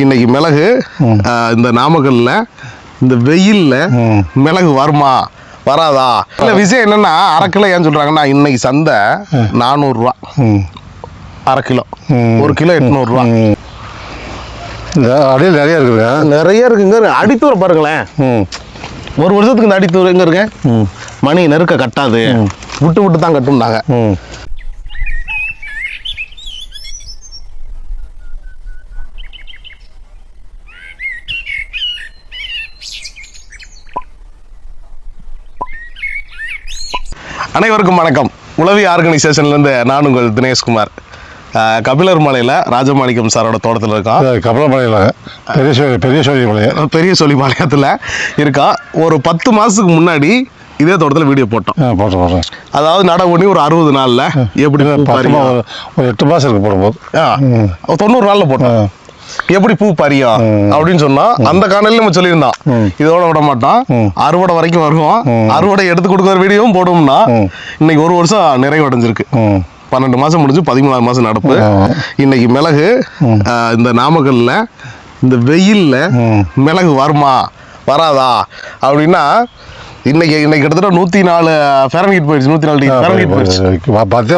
இன்னைக்கு மிளகு இந்த நாமக்கல்ல இந்த வெயில்ல மிளகு வருமா வராதா? இல்ல விஷயம் என்னன்னா, அரை கிலோ ஏன் சொல்றாங்கன்னா, இன்னைக்கு சந்தை 400 ரூபா அரை கிலோ, 1 கிலோ 800 ரூபா. அடியில் நிறைய இருக்குங்க, நிறைய இருக்குங்க. அடித்தூர பாருங்களேன், ஒரு வருஷத்துக்கு இந்த அடித்தூர் எங்க இருக்கு? மணி நெருக்க கட்டாது, விட்டு விட்டு தான் கட்டும்னாங்க. அனைவருக்கும் வணக்கம். உளவி ஆர்கனைசேஷன்லேருந்து நான் உங்கள் தினேஷ்குமார். கபிலர் மலையில் ராஜமாணிக்கம் சாரோட தோட்டத்தில் இருக்கோம். கபிலர் மலையில் பெரிய சொல்லிபாளையத்தில் இருக்கா. ஒரு 10 மாதத்துக்கு முன்னாடி இதே தோட்டத்தில் வீடியோ போட்டோம். அதாவது நடவு பண்ணி ஒரு 60 நாளில் எப்படி ஒரு 8 மாதம் இருக்கு போடும்போது 90 நாளில் போட்டோம். எப்படி பூ பறியும் அப்படின்னு சொன்னா அந்த காணொலியில நம்ம சொல்லியிருந்தோம். இதோட விட மாட்டோம், அறுவடை வரைக்கும் வருவோம். அறுவடை எடுத்து கொடுக்குற வீடியோவும் போடுவோம்னா இன்னைக்கு ஒரு வருஷம் நிறைவடைஞ்சிருக்கு. 12 மாசம் முடிஞ்சு 13வது மாசம் நடப்பு. இன்னைக்கு மிளகு இந்த நாமக்கல்ல இந்த வெயில்ல மிளகு வருமா வராதா அப்படின்னா, இன்னைக்கு கிட்டத்தட்ட 104 ஃபாரன்ஹீட் போயிடுச்சு. 104 டிகிரி ஃபாரன்ஹீட் போயிடுச்சு.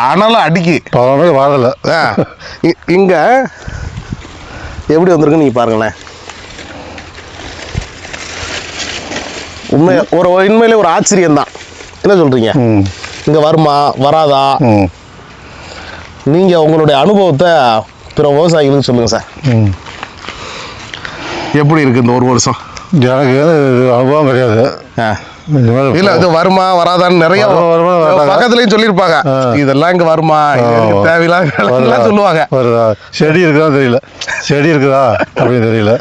ஆனாலும் அடிக்கி வரல. இங்க எப்படி வந்திருக்கு நீங்க பாருங்களேன். உண்மையிலே ஒரு ஆச்சரியம் தான். என்ன சொல்றீங்க? இங்க வருமா வராதா? நீங்க உங்களுடைய அனுபவத்தை பிற விவசாயிகளுக்கு சொல்லுங்க சார். எப்படி இருக்கு இந்த ஒரு வருஷம்? எனக்கு அனுபவம் கிடையாது. இல்ல இது வருமா வராதான்னு நிறைய பக்கத்துலயும் சொல்லியிருப்பாங்க. இதெல்லாம் இங்க வருமா, தேவையில்லாம சொல்லுவாங்க. செடி இருக்குதா தெரியல, செடி இருக்குதா அப்படின்னு தெரியல.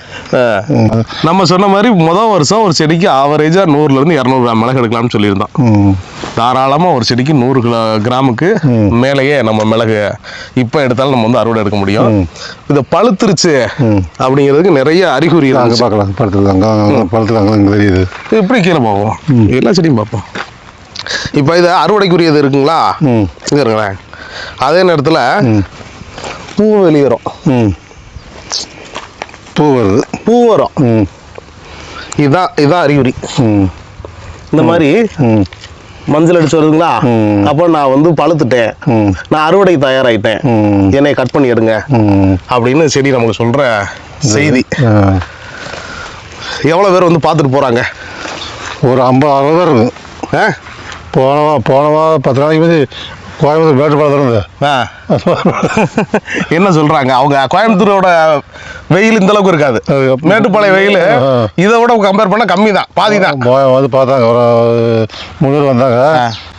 நம்ம சொன்ன மாதிரி முதல் வருஷம் ஒரு செடிக்கு ஆவரேஜா 100 இருந்து 200 கிராம் மிளகு எடுக்கலாம்னு சொல்லியிருந்தோம். தாராளமா ஒரு செடிக்கு 100 கிராமுக்கு மேலேயே நம்ம மிளகு இப்ப எடுத்தாலும் நம்ம வந்து அறுவடை எடுக்க முடியும். இதை பழுத்துருச்சு அப்படிங்கிறதுக்கு நிறைய அறிகுறி பார்க்கலாம். பழுத்துருக்காங்க தெரியுது. இப்படி கீழே போவோம், எல்லா செடியும் பார்ப்போம். இப்போ இது அறுவடைக்குரியது இருக்குங்களா, இங்க இருங்களேன். அதே நேரத்தில் பூ வெளியேறும், பூ வரும். இதான் அறிகுறி. இந்த மாதிரி மஞ்சள் அடிச்சு வருதுங்களா, அப்போ நான் வந்து பழுத்துட்டேன், நான் அறுவடை தயாராயிட்டேன், என்னை கட் பண்ணி எடுங்க அப்படின்னு செடி நமக்கு சொல்ற செய்தி. எவ்வளோ பேர் வந்து பார்த்துட்டு போறாங்க? ஒரு 50-60 பேர் இருக்கு. போனவா 10 நாளைக்கு வந்து கோயம்புத்தூர் மேட்டுப்பாளையம் என்ன சொல்றாங்க அவங்க? கோயம்புத்தூரோட வெயில் இந்த அளவுக்கு இருக்காது, மேட்டுப்பாளையம் வெயில் இதை விட கம்பேர் பண்ண கம்மி தான், பாதி தான். வந்து பார்த்தாங்க, ஒரு 3 பேர் வந்தாங்க,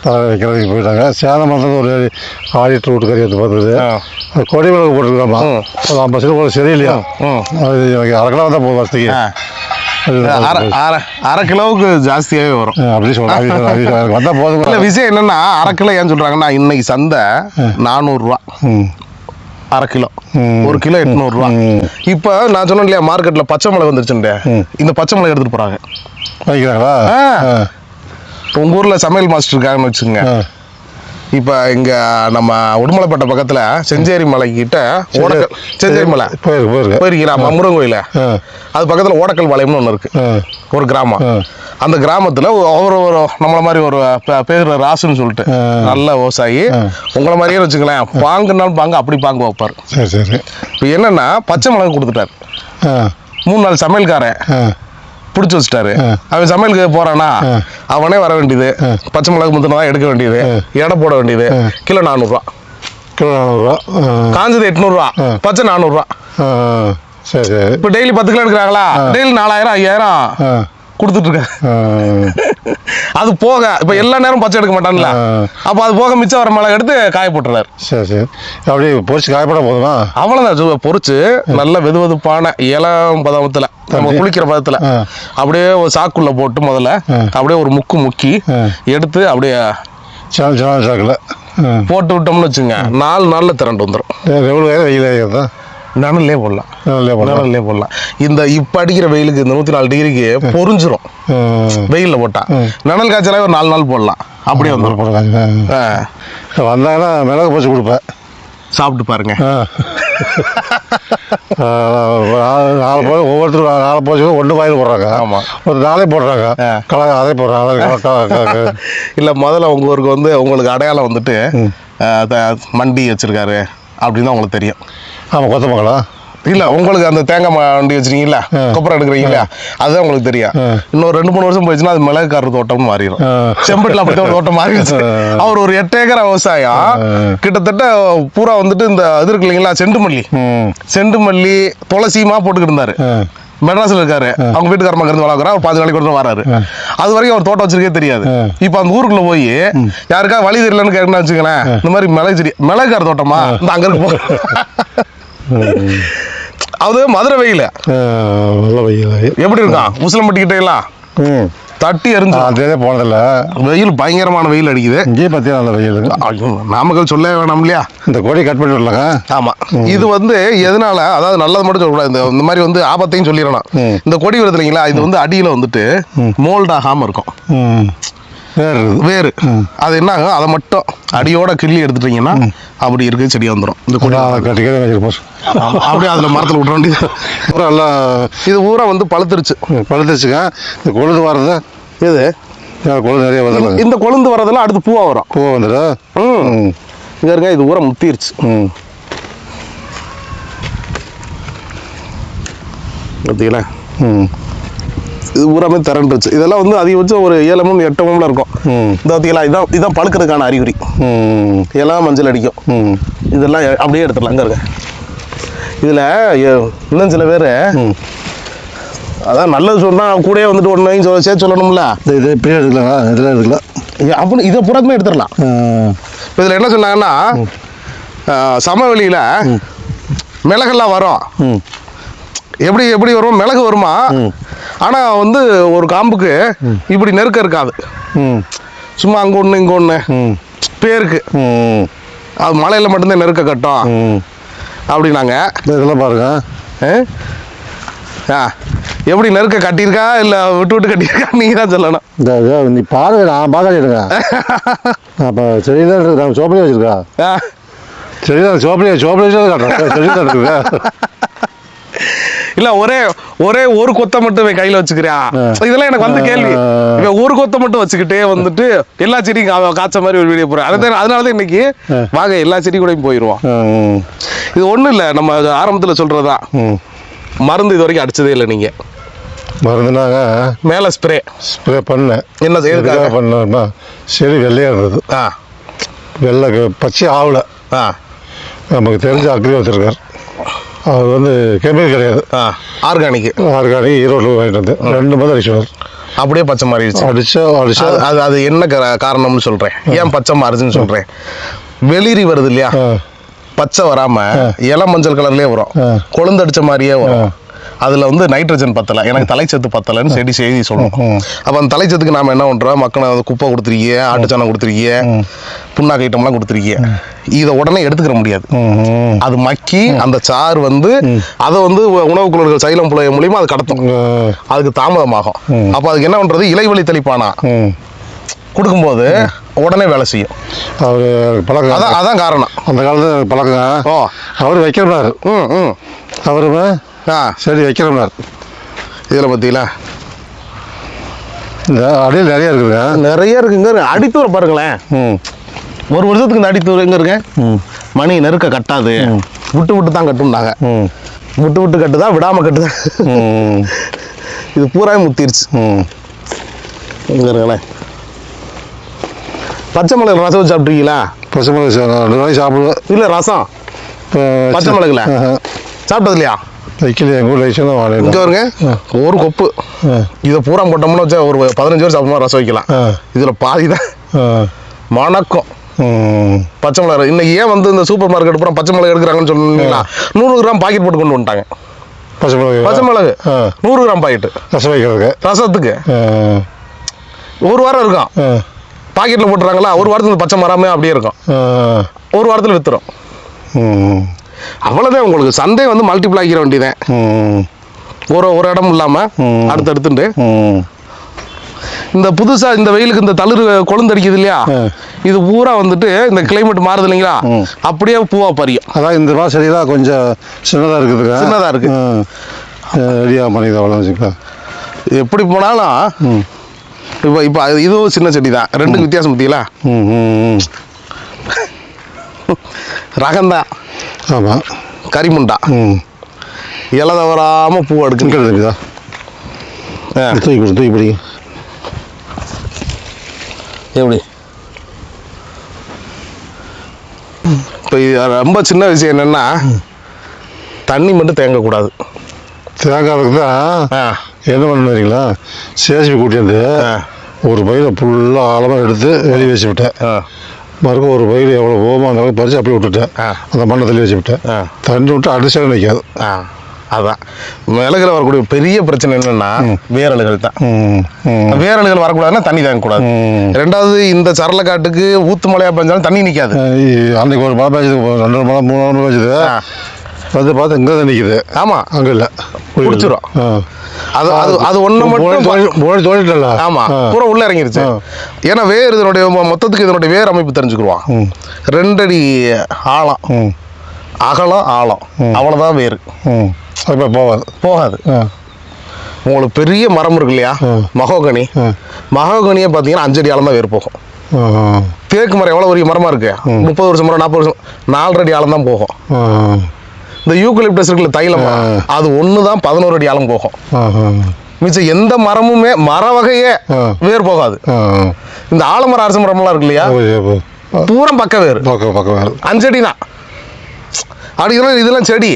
தலை வைக்கிறதுக்கு போயிட்டாங்க. சேலம் வந்தது ஒரு ஆடிட்டர் வீட்டுக்காரி வந்து பார்த்தது. அது கொடி மிளகு போட்டுருக்காமா, ஒரு 50 கிலோ சரியில்லையா, அது எனக்கு 1/2 கிலோ வந்தால் போதும் வருஷத்துக்கு. அரை கிலோவுக்கு ஜாஸ்தியாகவே வரும் அப்படி சொல்றாங்க. வந்தா போதும். இல்ல விஷயம் என்னன்னா, அரை கிலோ ஏன் சொல்றாங்கன்னா, இன்னைக்கு சந்தை 400 ரூபா அரை கிலோ, 1 கிலோ 800 ரூபா. இப்ப நான் சொன்னேன் இல்லையா, மார்க்கெட்ல பச்சை மிளகு வந்துருச்சுன்னு, இந்த பச்சை மிளகு எடுத்துட்டு போறாங்க. வைக்கிறாங்களா? உங்க ஊர்ல சமையல் மாஸ்டர் இருக்காங்கன்னு வச்சுக்கோங்க. இப்ப இங்க நம்ம உடுமலைப்பேட்டை பக்கத்துல செஞ்சேரி மலை கிட்ட செஞ்சேரி மலை போயிருக்கீங்களா? முருகன் கோயில அது பக்கத்துல ஓடக்கல் பாளையம்னு ஒண்ணு இருக்கு, ஒரு கிராமம். அந்த கிராமத்துல ஒரு நம்மள மாதிரி ஒரு பேர் ராசுன்னு சொல்லிட்டு நல்ல விவசாயி, உங்களை மாதிரியே வச்சுக்கலாம், பாங்குனாலும் பாங்க அப்படி பாங்கு வைப்பாரு. இப்ப என்னன்னா, பச்சை மிளகு கொடுத்துட்டாரு. 3 நாள் சமையல்காரன் பிடிச்சி வச்சுட்டாரு. அவன் சமையலுக்கு போறானா, அவனே வர வேண்டியது, பச்சை மிளகு முத்தினதான் எடுக்க வேண்டியது, எடை போட வேண்டியது. கிலோ 400 ரூபா, காஞ்சது 800 ரூபா, பச்சை 400 ரூபா. சரி, இப்ப டெய்லி 10 கிலோ எடுக்கிறாங்களா, டெய்லி 4000 5000 கொடுத்துட்டு இருக்க. அது போக இப்ப எல்லா நேரம் பச்சை எடுக்க மாட்டான்ல, அப்ப அது போக மிச்சம் வர மிளகு எடுத்து காய போட்டுறாரு. சரி, அப்படியே பொரிச்சு காயப்பட போதுமா? அவ்வளவுதான். பொரிச்சு நல்ல வெதுவெதுப்பான இளம் பதத்துல, நம்ம குளிக்கிற பதத்துல அப்படியே ஒரு சாக்குள்ள போட்டு முதல்ல அப்படியே ஒரு முக்கி எடுத்து அப்படியே சாக்குல போட்டு விட்டோம்னு வச்சுங்க, 4 நாள்ல திரண்டு வந்துடும். நனல்லே போடலாம். இந்த இப்ப அடிக்கிற வெயிலுக்கு, இந்த 104 டிகிரிக்கு பொறிஞ்சிரும். வெயில்ல போட்டா நனல் காய்ச்சலாக ஒரு 4 நாள் போடலாம், அப்படியே வந்துடும். வந்தாங்கன்னா மிளகு போச்சு கொடுப்பேன். சாப்பிட்டு பாருங்க. ஒவ்வொருத்தரும் 4 போச்சு ஒன்று வாயில் போடுறாங்க. ஆமாம், ஒரு 4 போடுறாங்க. அதே போடுறாங்க. இல்லை, முதல்ல உங்கள் ஊருக்கு வந்து உங்களுக்கு அடையாளம் வந்துட்டு மண்டி வச்சிருக்காரு அப்படின்னு தான் உங்களுக்கு தெரியும். ஆமாம், கொத்தமங்கலா. இல்லை, உங்களுக்கு அந்த தேங்காய் வண்டி வச்சுருக்கீங்களா, கொப்பரை எடுக்கிறீங்களா, அதுதான் உங்களுக்கு தெரியும். இன்னொரு 2-3 வருஷம் போயிடுச்சுன்னா அது மிளகுக்காரர் தோட்டம்னு மாறிடும். செம்பட்டில் அப்படித்தான் ஒரு தோட்டம் மாறிடுச்சு. அவர் ஒரு 8 ஏக்கர் விவசாயம் கிட்டத்தட்ட பூரா வந்துட்டு இந்த இது இருக்கு இல்லைங்களா, செண்டுமல்லி துளசியுமா போட்டுக்கிட்டு இருந்தாரு. மெட்ராஸ்ல இருக்காரு, அவங்க வீட்டுக்காரமாக இருந்து வளர்க்குறா. ஒரு 5 நாளைக்கு கூட வராரு. அது வரைக்கும் அவர் தோட்டம் வச்சிருக்கே தெரியாது. இப்போ அந்த ஊருக்குள்ள போய் யாருக்கா வழி தெரியலன்னு கேட்கணும்னு வச்சுக்கலேன், இந்த மாதிரி மிளகுக்கார தோட்டமா இந்த அங்கே இருக்கு போ. அது மதுரை வெயில் எப்படி இருக்கான், உசிலம்பட்டி கிட்ட எல்லாம் தட்டி எரிஞ்சு அதே போனதில்ல. வெயில் பயங்கரமான வெயில் அடிக்குது. இங்கே பத்தியா நல்ல வெயில். நாமக்கல் சொல்ல வேணாம் இல்லையா, இந்த கொடி கட் பண்ணி விடலாங்க. ஆமா, இது வந்து எதனால, அதாவது நல்லது மட்டும் சொல்லக்கூடாது, இந்த மாதிரி வந்து ஆபத்தையும் சொல்லிடணும். இந்த கொடி வருது இல்லைங்களா, இது வந்து அடியில வந்துட்டு மோல்ட் ஆகாம இருக்கும். வேறு அது என்ன ஆகும், அதை மட்டும் அடியோட கிள்ளி எடுத்துட்டீங்கன்னா அப்படி இருக்கு செடி வந்துடும். இந்த கொடி அப்படியே அதுல மரத்தில் விட்ற வேண்டியது. எல்லாம் இது ஊரா வந்து பழுத்துருச்சுங்க. இந்த கொழுந்து வர்றது இது கொழுந்து நிறைய வருது. இந்த கொழுந்து வர்றதெல்லாம் அடுத்து பூவா வரும். பூவா வந்துடும். இங்க இருக்க இது ஊரா முத்திருச்சு. பார்த்தீங்களா, இது ஊராமே திரண்டுருச்சு. இதெல்லாம் வந்து அதிகபட்சம் ஒரு 7 mm 8 mm இருக்கும். இந்த பார்த்தீங்களா, இதான் பழுக்கிறதுக்கான அறிகுறி. எல்லாம் மஞ்சள் அடிக்கும். இதெல்லாம் அப்படியே எடுத்துடலாம். அங்கே இருக்க இதில் இன்னும் சில பேர் அதான் நல்லது சொன்னால் கூடயே வந்துட்டு ஒன்றையும் சேர்த்து சொல்லணும்ல. இது இப்படியே எடுக்கலாம், இதெல்லாம் எடுக்கலாம் அப்படின்னு இதை புறத்துமே எடுத்துடலாம். இதில் என்ன சொன்னாங்கன்னா, சமவெளியில் மிளகெல்லாம் வரும். எப்படி வரும், மிளகு வருமா, ஆனால் வந்து ஒரு காம்புக்கு இப்படி நெருக்கம் இருக்காது. சும்மா அங்கே ஒன்று இங்கே ஒன்று பேருக்கு. அது மலையில் மட்டும்தான் நெருக்க கட்டும் அப்படின்னாங்க. இதெல்லாம் பாருங்க, எப்படி நெருக்க கட்டியிருக்கா இல்லை விட்டு விட்டு கட்டியிருக்கா, நீங்கள் தான் சொல்லணும். நீ பாருங்க, நான் பார்க்கறேங்க. அப்போ செடிதான் இருக்கு, நாங்கள் சோப்படியே வச்சுருக்கா. செடிதான் சோப்படியே காட்டுறேன், செடிதான் இருக்குங்க. இல்ல ஒரே ஒரு கொத்தை மட்டும் கையில வச்சுக்கிறியா, இதெல்லாம் எனக்கு வந்து கேள்வி. இவன் ஒரு கொத்தை மட்டும் வச்சுக்கிட்டே வந்துட்டு எல்லா செடியும் காய்ச்ச மாதிரி ஒரு வீடியோ போறேன். அதனாலதான் இன்னைக்கு வாங்க எல்லா செடி கூடயும் போயிருவோம். இது ஒண்ணும் இல்ல, நம்ம ஆரம்பத்துல சொல்றதா, மருந்து இது வரைக்கும் அடிச்சதே இல்லை நீங்க. மருந்துனாங்க மேல ஸ்ப்ரே பண்ணேன். என்ன செய்யறதுக்காக பண்ணா, செடி வெள்ளையா இருந்தது. வெள்ளை பச்சை ஆகல. நமக்கு தெரிஞ்ச அக்ரி வச்சிருக்காரு, அது வந்து கெமிக்கல் கிடையாது, ஆர்கானிக் ஈரோடு வாங்கிட்டு வந்து 2 மணி அடிச்சுவார். அப்படியே பச்சை மாறிடுச்சு. அடிச்சா அது என்ன காரணம்னு சொல்றேன், ஏன் பச்சை மாறுச்சுன்னு சொல்றேன். வெளிரி வருது இல்லையா, பச்சை வராம இளம் மஞ்சள் கலர்லயே வரும், கொழுந்து அடிச்ச மாதிரியே வரும். அதுல வந்து நைட்ரஜன் பத்தலை, எனக்கு தலைச்சத்து பத்தலைன்னு செடி செய்தி சொல்லணும். அப்போ அந்த தலைச்சத்துக்கு நாம என்ன பண்றோம், மக்களை குப்பை கொடுத்துருக்கீங்க, ஆட்டுச்சாணம் கொடுத்துருக்கீங்க, புண்ணாக்கு ஐட்டம்லாம் கொடுத்துருக்கீங்க. இதை உடனே எடுத்துக்கிற முடியாது. அது மக்கி அந்த சாறு வந்து அதை வந்து உணவு குழல்கள் சைலம் புலைய மூலியமா அது கடத்தும். அதுக்கு தாமதமாகும். அப்போ அதுக்கு என்ன பண்றது, இலைவழி தெளிப்பானா கொடுக்கும்போது உடனே வேலை செய்யும். அவரு பழக்கம், அதான் காரணம். அந்த காலத்துல பழக்கம். அவரு வைக்கிறாரு. அவருமே சரி வைக்கிறோம்னார். இதில் பார்த்தீங்களா, இந்த அடியில் நிறைய இருக்குங்க. அடித்தூர் பாருங்களேன், 1 வருஷத்துக்கு இந்த அடித்தூர் எங்க இருக்கு, மணி நெருக்க கட்டாது, விட்டு தான் கட்டும்னாங்க. விட்டு கட்டுதா, விடாம கட்டுதா, இது பூராவே முத்திருச்சு. இங்க இருங்களேன், பச்சை மிளகு ரசம் வச்சு சாப்பிட்ருக்கீங்களா? பச்சை மிளகு சாப்பிடுவேன். இல்லை ரசம் பச்சை மிளகுல சாப்பிட்டது இல்லையா? வைக்கலையா? எங்கள் ஊரில் வச்சு தான் வாழை. இங்கே வருங்க, ஒரு கொப்பு இதை பூரா போட்டோம்னா வச்சா ஒரு 15 வருஷம் சாப்பிடுமா ரசம் வைக்கலாம். இதில் பாதி தான் வணக்கம். பச்சை மிளகு இன்னைக்கு ஏன் வந்து இந்த சூப்பர் மார்க்கெட் பூரா பச்சை மிளகு எடுக்கிறாங்கன்னு சொன்னீங்களா, 100 கிராம் பாக்கெட் போட்டு கொண்டு வந்துட்டாங்க. பச்சை மிளகு 100 கிராம் பாக்கெட்டு ரசம் வைக்கிறதுக்கு, ரசத்துக்கு 1 வாரம் இருக்கும். பாக்கெட்டில் போட்டுறாங்களா, 1 வாரத்தில் பச்சை மரமே அப்படியே இருக்கும், 1 வாரத்தில் வித்துரும். அவ்வளோதான். உங்களுக்கு சந்தை வந்து மல்டிப்ளை ஆகிற வேண்டியதான். ஒரு இடம் இல்லாமல் அடுத்தடுத்துட்டு இந்த புதுசா இந்த வெயிலுக்கு இந்த தளிர் கொழுந்தடிக்குது இல்லையா, இது பூரா வந்துட்டு இந்த கிளைமேட் மாறுது இல்லைங்களா, அப்படியே பூவா பறியும். அதான் இந்த மாதிரி செடியெல்லாம் கொஞ்சம் சின்னதாக இருக்குதுங்க. சின்னதாக இருக்கு. ரெடியாக பண்ணிக்குது அவ்வளோ வச்சுக்கலாம். எப்படி போனாலும் இப்போ இதுவும் சின்ன செடி தான். ரெண்டுக்கு வித்தியாசம் பார்த்தீங்களா? ரகம்தான். ஆமாம். கரிமுண்டா இலை தவறாமல் பூ எடுக்குதா. தூக்கி பிடி. எப்படி இப்போ ரொம்ப சின்ன விஷயம் என்னன்னா, தண்ணி மட்டும் தேங்கக்கூடாது. தேங்காய்க்கு தான் என்ன பண்ணுறீங்களா, சேசிபி கூட்டியாந்து ஒரு பயிரை ஃபுல்லாக ஆழமாக எடுத்து வெளியே வச்சு விட்டேன். மறுக்க ஒரு பயிர் எவ்வளோ ஓமா இருந்தாலும் பறித்து அப்படியே விட்டுட்டேன். அந்த மண்ணை தள்ளி வச்சு விட்டேன். தண்ணி விட்டு அடிச்சாலும் நிற்காது. அதான் மிளகுல வரக்கூடிய பெரிய பிரச்சனை என்னன்னா வேரலுகள் தான். வேரலுகள் வரக்கூடாதுன்னா தண்ணி தேங்கக்கூடாது. ரெண்டாவது இந்த சரளக்காட்டுக்கு ஊத்து மழையா பெஞ்சாலும் தண்ணி நிற்காது. அன்னைக்கு ஒரு மழை பெஞ்சது, 2 மழை 3 மழை பெஞ்சது, வந்து பார்த்து இங்கே தான் நிற்கிது. ஆமாம், அங்கே இல்லை, பிடிச்சிரும். அது ஒண்ணு மட்டும் தோண்டிட்டல. ஆமா, பூரா உள்ள இறங்கிருச்சு. ஏன்னா வேர் இதனுடைய மொத்தத்துக்கு இதனுடைய வேர் அமைப்பு தெரிஞ்சுக்குருவான். 2 அடி ஆழம், அகலம் ஆழம், அவ்வளவுதான் வேறு. இப்போ போகாது. உங்களுக்கு பெரிய மரம் இருக்கு இல்லையா, மகோகனியை பார்த்தீங்கன்னா 5 அடி ஆழம் தான் வேர் போகும். தேக்கு மரம் எவ்வளோ பெரிய மரமா இருக்கு, 30 வருஷம் மரம், 40 வருஷம், 4 அடி ஆழம் தான் போகும். இந்த யூக்கலிப்டஸ் இருக்குல்ல, தைலம், அது ஒண்ணுதான் 11 அடி ஆழம் போகும். மிச்சம் எந்த மரமுமே மர வகையே வேர் போகாது. இந்த ஆலமர அரச மரம்லாம் இருக்கு இல்லையா, பூரா பக்க வேறு 5 அடி தான். அப்படிங்கிறோம். இதெல்லாம் செடி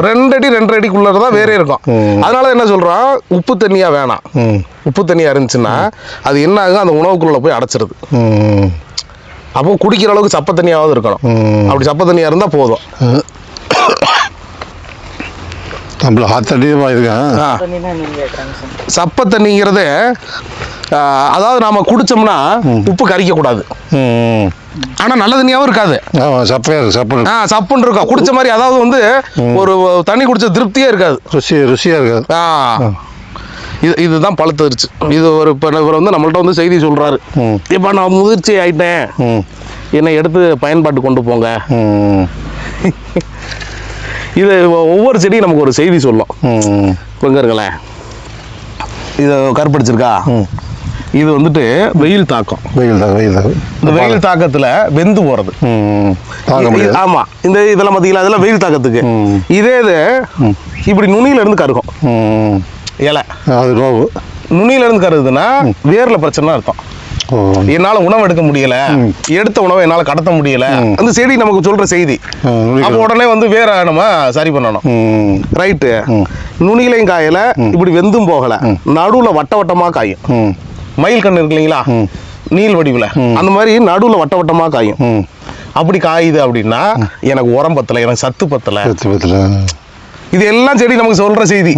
2 அடி 2.5 அடிக்குள்ளதான் வேறே இருக்கும். அதனால என்ன சொல்றோம், உப்பு தண்ணியா வேணாம். உப்பு தண்ணியா இருந்துச்சுன்னா அது என்ன ஆகும், அந்த உணவுக்குள்ள போய் அடைச்சிருது. அப்போ குடிக்கிற அளவுக்கு சப்ப தண்ணியாவது இருக்கணும். அப்படி சப்ப தண்ணியா இருந்தா போதும். சப்ப தண்ணிங்கிறது அதாவது நாம குடிச்சோம்னா உப்பு கரிக்க கூடாது, ஆனா நல்ல தண்ணியாவும் இருக்காது. சப்புன்னு இருக்கும் குடிச்ச மாதிரி. அதாவது வந்து ஒரு தண்ணி குடிச்ச திருப்தியே இருக்காது, ருசியா இருக்காது. இதுதான் பழுத்துருச்சு. இது ஒரு இவர் வந்து நம்மள்ட்ட வந்து செய்தி சொல்றாரு, இப்ப நான் முதிர்ச்சி ஆயிட்டேன், என்னை எடுத்து பயன்பாட்டு கொண்டு போங்க. இது ஒவ்வொரு செடியும் நமக்கு ஒரு செய்தி சொல்லும். இங்க இருங்களேன், இது கருப்படிச்சிருக்கா, இது வந்துட்டு வெயில் தாக்கம். இந்த வெயில் தாக்கத்துல வெந்து போறது. ஆமா, இந்த இதெல்லாம் பாத்தீங்களா, இதெல்லாம் வெயில் தாக்கத்துக்கு. இதே இது இப்படி நுனியில இருந்து கருகும் இலை, நுனியில இருந்து கருதுன்னா வேர்ல பிரச்சனை அர்த்தம். என்னால உணவு எடுக்க முடியல, எடுத்த உணவை என்னால கடத்த முடியல, அந்த செடி நமக்கு சொல்ற செய்தி. அப்ப உடனே வந்து வேற நம்ம சரி பண்ணணும். ரைட்டு, நுனியிலையும் காயல, இப்படி வெந்தும் போகல, நடுவுல வட்ட வட்டமா காயும். மயில் கண்ணு இருக்கு இல்லைங்களா, நீள் வடிவுல, அந்த மாதிரி நடுவுல வட்ட வட்டமா காயும். அப்படி காயுது அப்படின்னா எனக்கு உரம் பத்தல, எனக்கு சத்து பத்தல. இது எல்லாம் செடி நமக்கு சொல்ற செய்தி.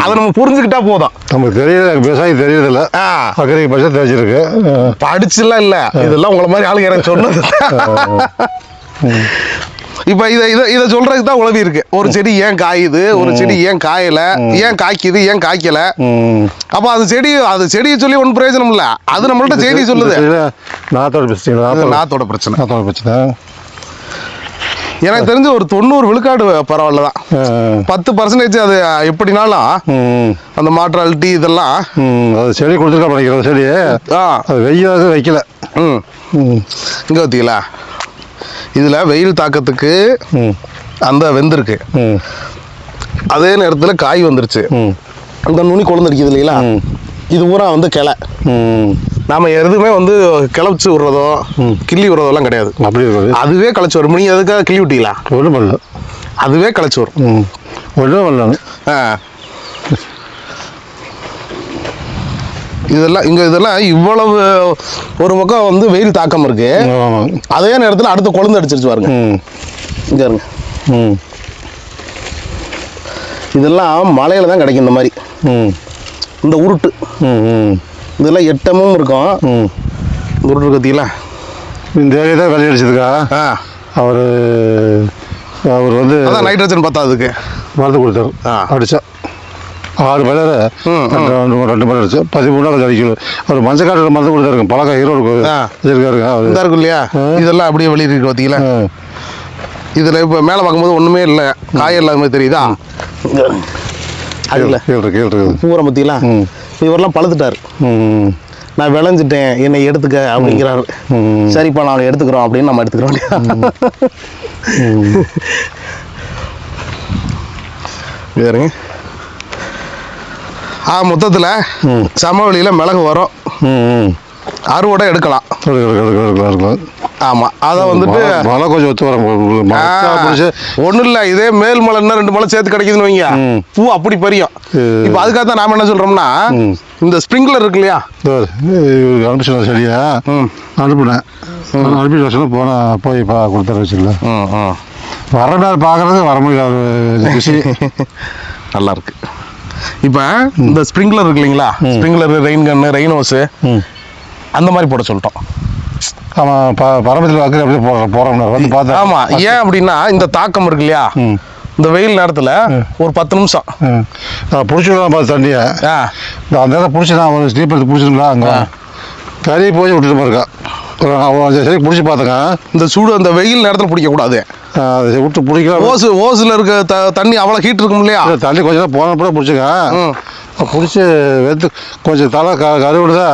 அதை நம்ம புரிஞ்சுக்கிட்டா போதும். நமக்கு தெரியல, விவசாயம் தெரியறதில்ல, அக்கறை பட்ச தெரிஞ்சிருக்கு, படிச்சுலாம் இல்ல. இதெல்லாம் உங்களை மாதிரி ஆளுங்க எனக்கு சொன்னது. இப்ப இதை சொல்றதுக்கு தான் உழவி இருக்கு. ஒரு செடி ஏன் காயுது, ஒரு செடி ஏன் காயல, ஏன் காய்க்குது, ஏன் காய்க்கல. அப்ப அது செடியை சொல்லி ஒன்றும் பிரயோஜனம் இல்ல, அது நம்மள்ட்ட செய்தி சொல்லுது. நாத்தோட பிரச்சனை. எனக்கு தெரிஞ்சு ஒரு 90 விழுக்காடு பரவாயில்ல தான். 10% அது எப்படினாலும் அந்த மாற்றாலிட்டி இதெல்லாம் அது செடி கொடுத்துருக்கா நினைக்கிறேன். செடி அது வெய்யாது வைக்கல. இங்க பார்த்தீங்களா, இதுல வெயில் தாக்கத்துக்கு அந்த வெந்திருக்கு, அதே நேரத்துல காய் வந்துருச்சு. அந்த நுனி கொழுந்தடிக்குது இல்லைங்களா, இது பூரா வந்து கிளை. நாம எதுவுமே வந்து கிளச்சு விடுறதோ கிள்ளி விடுறதெல்லாம் கிடையாது. அப்படி அதுவே கிளச்சு வரும். நீ எதுக்காக கிள்ளி விட்டீங்களா? ஒன்றும் பண்ணல, அதுவே கிளச்சு வரும். ஒன்றும் பண்ணல. இதெல்லாம் இவ்வளவு ஒரு பக்கம் வந்து வெயில் தாக்கம் இருக்கு, அதே நேரத்தில் அடுத்து கொழுந்து அடிச்சிருச்சு பாருங்க. இங்க இருங்க, இதெல்லாம் மலையில தான் கிடைக்கும். இந்த மாதிரி இந்த உருட்டு இதெல்லாம் எட்டமும் இருக்கும். இந்த உருட்டு பார்த்தீங்களா, இந்த ஏரியா தான் விலை அடிச்சதுக்கா. அவர் வந்து அதான் நைட்ரஜன் பத்தாதுக்கு மருந்து கொடுத்தாரு, அடிச்சா 6 பயிர் 2 பயிர் அடிச்சு 13 நாள் அடிக்கணும். அவர் மஞ்சள் காட்டு மருந்து கொடுத்தாருங்க. பழக்கம் ஈரோடு இதா இருக்கும் இல்லையா, இதெல்லாம் அப்படியே வெளியிருக்கு பார்த்தீங்களா. இதில் இப்போ மேலே பார்க்கும்போது ஒன்றுமே இல்லை, காய் இல்லாத மாதிரி தெரியுதா. அதில் பூரை பற்றிங்களா, இவரெல்லாம் பழுத்துட்டார். நான் விளைஞ்சிட்டேன் என்னை எடுத்துக்க அப்படிங்கிறாரு. சரிப்பா நாங்கள் எடுத்துக்கிறோம் அப்படின்னு நம்ம எடுத்துக்கிறோம் இல்லையா. மொத்தத்தில் சமவெளியில் மிளகு வரும், அறுவடை எடுக்கலாம். ஆமாம், அதை வந்துட்டு மழை கொஞ்சம் ஒத்து வர ஒன்றும் இல்லை, இதே மேல் மலை இன்னும் 2 மலை சேர்த்து கிடைக்குதுன்னு வைங்க, பூ அப்படி பெரியும். இப்போ அதுக்காக தான் நாம் என்ன சொல்கிறோம்னா, இந்த ஸ்ப்ரிங்க்லர் இருக்கு இல்லையா, அனுப்பிச்சு சரியா அனுப்பினேன். அனுப்பிச்சு வச்சு போய் கொடுத்துற வச்சுல வர நேரம் பார்க்குறது வர முடியாது. நல்லா இருக்கு. இப்போ இந்த ஸ்ப்ரிங்க்லர் இருக்கு இல்லைங்களா, ஸ்ப்ரிங்க்லர், ரெயின் கன்னு, ரெயின் ஹோஸு அந்த மாதிரி போட சொல்லிட்டோம். ஆமாம், பரமத்தில் வாக்கு அப்படியே போகிறோம்னா வந்து பார்த்தா. ஆமாம், ஏன் அப்படின்னா இந்த தாக்கம் இருக்கு இல்லையா, இந்த வெயில் நேரத்தில் ஒரு 10 நிமிஷம் பிடிச்சிடலாம் பார்த்து தண்ணியை. அந்த நேரம் பிடிச்சி நான் ஒரு ஸ்லீப்பர் பிடிச்சிருங்களா, அங்கே கறி போய் விட்டுட்டு போயிருக்கா. சரி பிடிச்சி பார்த்துங்க. இந்த சூடு அந்த வெயில் நேரத்தில் பிடிக்கக்கூடாது, அதை விட்டு பிடிக்கலாம். ஓசில் இருக்க தண்ணி அவ்வளோ ஹீட் இருக்கும் இல்லையா, தண்ணி கொஞ்சம் நேரம் போன கூட பிடிச்சிங்க. பிடிச்சி வெத்து கொஞ்சம் தலை கருவிடுதா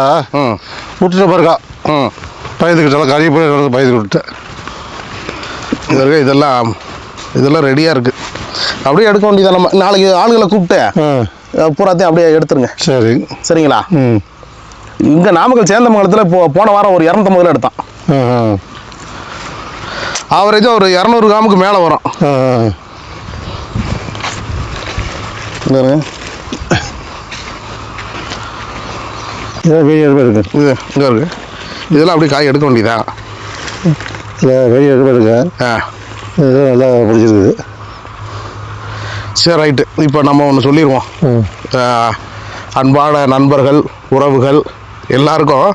விட்டுட்டு போயிருக்கா. பயந்துக்கிட்டாலும் கறி போய் பயந்து விட்டுட்டேன். இதெல்லாம் ரெடியாக இருக்குது, அப்படியே எடுக்க வேண்டியது. நம்ம நாளைக்கு ஆளுகளை கூப்பிட்டு பூராத்தையும் அப்படியே எடுத்துருங்க. சரி, சரிங்களா. இங்கே நாமக்கல் சேந்தமங்கலத்தில் இப்போ போன வாரம் ஒரு 250 எடுத்தான். ஆவரேஜாக ஒரு 200 கிராமுக்கு மேலே வரும். வெளியே இருக்கு, இங்கே இருக்கு. இதெல்லாம் அப்படியே காய் எடுக்க வேண்டியதா. வெளியே இருக்கு. இதெல்லாம் நல்லா பிடிச்சிருக்குது. சரி, ரைட்டு. இப்போ நம்ம ஒன்று சொல்லிடுவோம். அன்பான நண்பர்கள், உறவுகள் எல்லாருக்கும்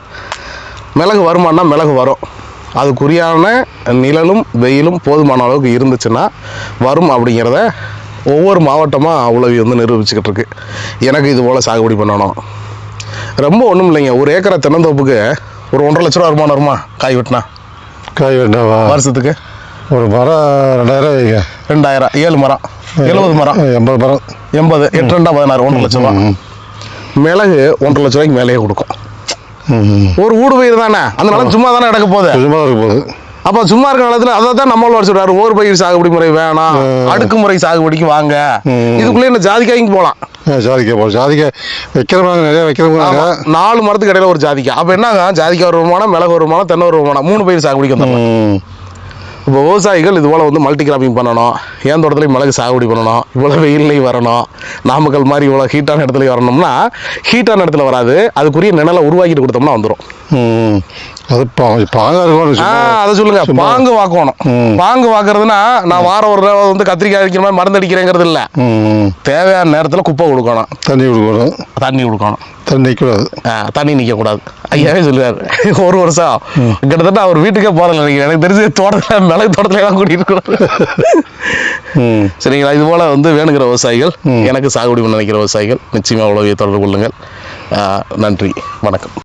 மிளகு வருமானா மிளகு வரும். அதுக்குரியான நிழலும் வெயிலும் போதுமான அளவுக்கு இருந்துச்சுன்னா வரும் அப்படிங்கிறத ஒவ்வொரு மாவட்டமாக உளவி வந்து நிரூபிச்சுக்கிட்டு இருக்கு. எனக்கு இது போல் சாகுபடி பண்ணணும். ரொம்ப ஒன்றும் இல்லைங்க, ஒரு ஏக்கரை தென்னந்தோப்புக்கு ஒரு 1.5 லட்ச ரூபா வருமானம் வருமா காய் வெட்டினா? காய் வெட்டினாவா வருஷத்துக்கு ஒரு மரம் 2000 வைங்க. 2000, 7 மரம் 70 மரம் 80 மரம் 80, 8 2 16, 1.5 லட்ச ரூபா. மிளகு 1.5 லட்ச ரூபாய்க்கு மேலேயே கொடுக்கும். ஒரு ஊடு பயிர் தானே, அந்த நிலம் சும்மா தானே கிடக்க போகுது. சும்மா இருக்க போகுது. அப்போ சும்மா இருக்கிற நிலத்துல அதை தான் நம்மள சொல்றாரு, ஒரு பயிர் சாகுபடி முறை வேணாம், அடுக்குமுறை சாகுபடிக்கு வாங்க. இதுக்குள்ளே இந்த ஜாதிக்காய்க்கு போகலாம். ஜாதிக்காய் போகலாம். ஜாதிக்காய் வைக்கிறவங்க நிறைய வைக்கிறவங்க 4 மரத்துக்கு இடையில ஒரு ஜாதிக்காய். அப்போ என்னங்க, ஜாதிக்காய் ஒரு வருமானம், மிளகு ஒரு வருமானம், தென்னை ஒரு வருமானம், 3 பயிர் சாகுபடிக்கு வந்தோம். இப்போ விவசாயிகள் இது போல் வந்து மல்டி கிராப்பிங் பண்ணணும், ஏன் தோட்டத்துலையும் மிளகு சாகுபடி பண்ணணும், இவ்வளோ வெயில்லையும் வரணும், நாமக்கல் மாதிரி இவ்வளோ ஹீட்டான இடத்துலையும் வரணும்னா ஹீட்டான இடத்துல வராது, அதுக்குரிய நிழலை உருவாக்கிட்டு கொடுத்தோம்னா வந்துடும். அது அதை சொல்லுங்க, பாங்கு வாக்கணும். பாங்கு வாக்குறதுன்னா நான் வாரம் ஒரு நாள் வந்து கத்திரிக்காய் அடிக்கிற மாதிரி மருந்து அடிக்கிறேங்கிறது இல்லை. தேவையான நேரத்தில் குப்பை கொடுக்கணும், தண்ணி கொடுக்கணும். தண்ணி நிற்கக்கூடாது. ஐயாவே சொல்லுவார், ஒரு வருஷம் கிட்டத்தட்ட அவர் வீட்டுக்கே போகிறதில்ல நினைக்கிறேன். எனக்கு தெரிஞ்சு தோட்டத்தில் மிளகு தோட்டத்தில் தான் கூட்டிகிட்டு இருக்கிறார். சரிங்களா. இது போல் வந்து வேணுங்கிற விவசாயிகள், எனக்கு சாகுபடி பண்ண நினைக்கிற விவசாயிகள் நிச்சயமாக உளவியை தொடர்பு கொள்ளுங்கள். நன்றி, வணக்கம்.